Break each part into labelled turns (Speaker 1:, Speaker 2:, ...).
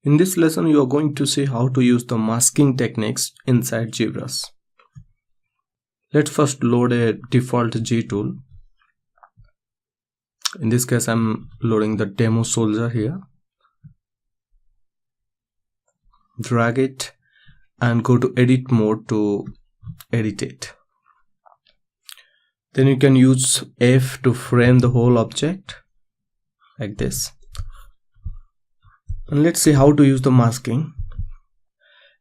Speaker 1: In this lesson, you are going to see how to use the masking techniques inside Zbrush. Let's first load a default G tool. In this case, I'm loading the demo soldier here. Drag it and go to edit mode to edit it. Then you can use F to frame the whole object like this. And let's see how to use the masking.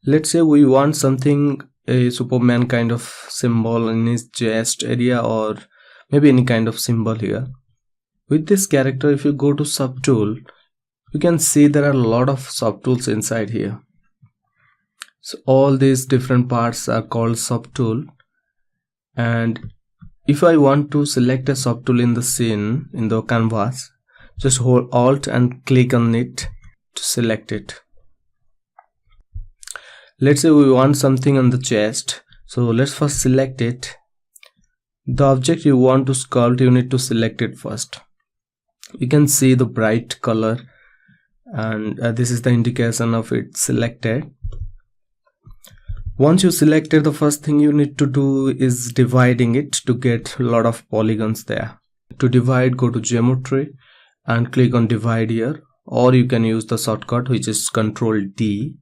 Speaker 1: Let's say we want something, a Superman kind of symbol in his chest area, or maybe any kind of symbol here. With this character, if you go to subtool, you can see there are a lot of subtools inside here. So all these different parts are called subtool, and if I want to select a subtool in the scene, in the canvas, just hold Alt and click on it to select it. Let's say we want something on the chest, so let's first select it. The object you want to sculpt, you need to select it first. You can see the bright color, and this is the indication of it selected. Once you selected, the first thing you need to do is dividing it to get a lot of polygons there. To divide, go to geometry and click on divide here, or you can use the shortcut which is Ctrl D.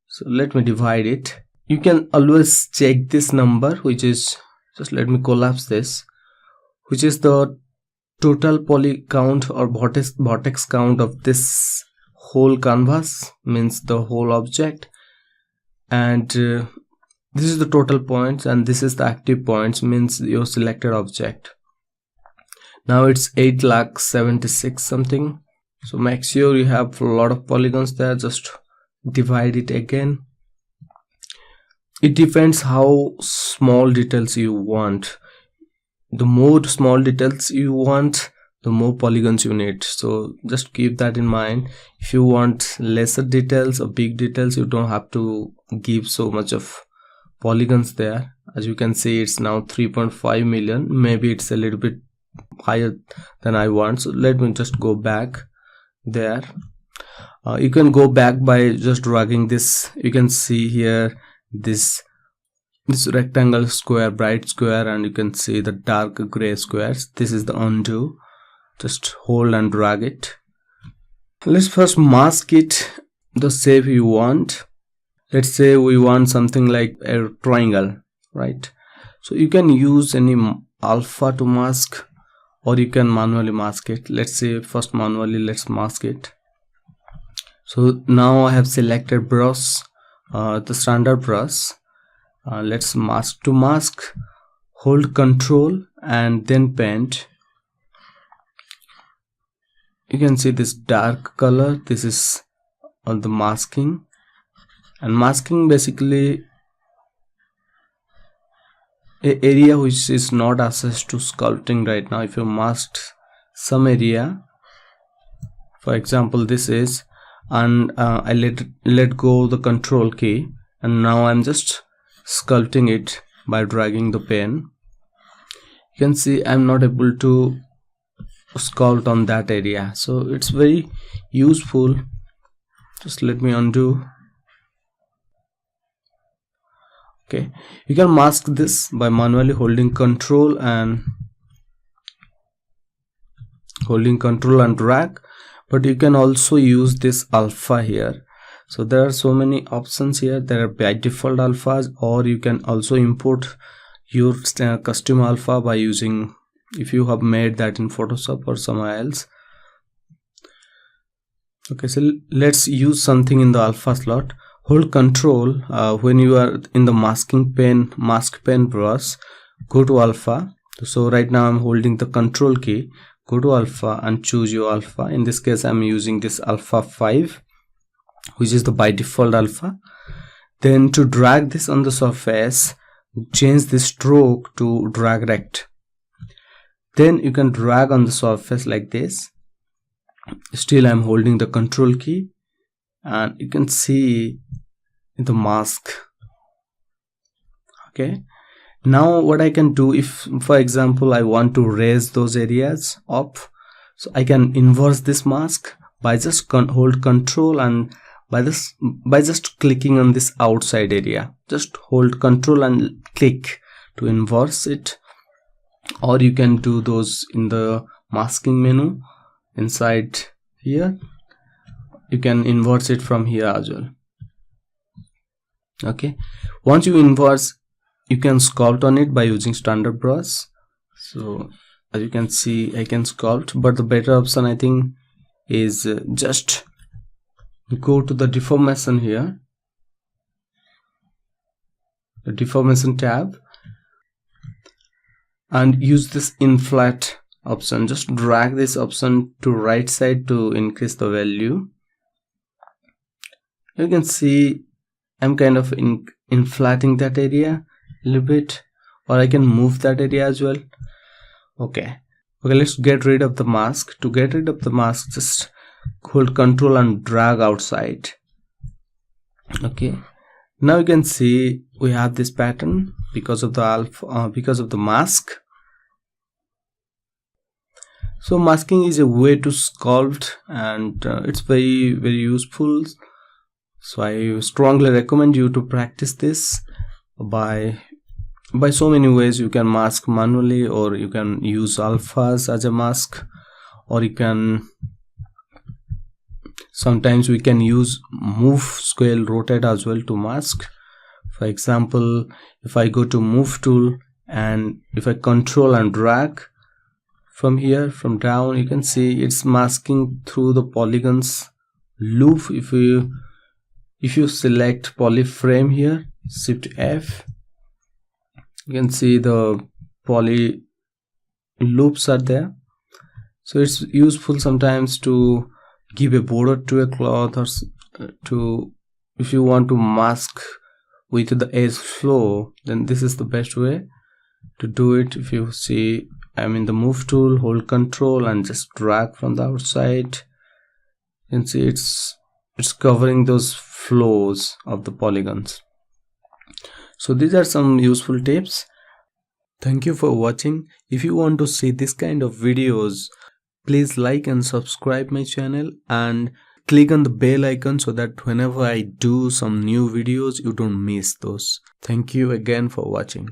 Speaker 1: So let me divide it. You can always check this number, which is, just let me collapse this, which is the total poly count or vertex count of this whole canvas, means the whole object. And this is the total points, and this is the active points, means your selected object. Now it's 8,76,000 something. So make sure you have a lot of polygons there. Just divide it again. It depends how small details you want. The more small details you want, the more polygons you need. So just keep that in mind. If you want lesser details or big details, you don't have to give so much of polygons there. As you can see, it's now 3.5 million. Maybe it's a little bit higher than I want. So let me just go back there. You can go back by just dragging this. You can see here this rectangle square, bright square, and you can see the dark gray squares. This is the undo. Just hold and drag it. Let's first mask it the shape you want. Let's say we want something like a triangle, right? So you can use any alpha to mask, or you can manually mask it. Let's say first manually, let's mask it. So now I have selected brush, the standard brush. Let's mask. To mask, hold Ctrl and then paint. You can see this dark color. This is on the masking, and masking basically an area which is not accessed to sculpting right now. If you masked some area, for example this is, and I let go the Control key, and now I'm just sculpting it by dragging the pen. You can see I'm not able to sculpt on that area, so it's very useful. Just let me undo. Okay, you can mask this by manually holding Control and drag, but you can also use this alpha here. So there are so many options here. There are by default alphas, or you can also import your custom alpha by using, if you have made that in Photoshop or somewhere else. Okay, so let's use something in the alpha slot. Hold Control when you are in the mask pen brush, go to alpha. So right now I'm holding the Control key, go to alpha and choose your alpha. In this case I'm using this alpha 5, which is the by default alpha. Then to drag this on the surface, change the stroke to drag rect. Then you can drag on the surface like this. Still I'm holding the Control key, and you can see the mask. Okay, now what I can do, if for example I want to raise those areas up, so I can inverse this mask by just hold control, and by just clicking on this outside area, just hold control and click to inverse it. Or you can do those in the masking menu inside here. You can inverse it from here as well. Okay, once you inverse, you can sculpt on it by using standard brush. So as you can see, I can sculpt, but the better option I think is just go to the deformation here, the deformation tab, and use this inflat option. Just drag this option to right side to increase the value. You can see I'm kind of inflating that area a little bit, or I can move that area as well. Okay, let's get rid of the mask. To get rid of the mask, just hold control and drag outside. Okay, now you can see we have this pattern because of the mask. So masking is a way to sculpt, and it's very useful. So I strongly recommend you to practice this by so many ways. You can mask manually, or you can use alphas as a mask, or you can sometimes we can use move, scale, rotate as well to mask. For example, if I go to move tool and if I control and drag from here, from down, you can see it's masking through the polygons loop. If you select polyframe here, shift F, you can see the poly loops are there. So it's useful sometimes to give a border to a cloth, or to, if you want to mask with the edge flow, then this is the best way to do it. If you see, I'm in the move tool, hold control and just drag from the outside. You can see it's covering those flows of the polygons. So these are some useful tips. Thank you for watching. If you want to see this kind of videos, please like and subscribe my channel and click on the bell icon so that whenever I do some new videos, you don't miss those. Thank you again for watching.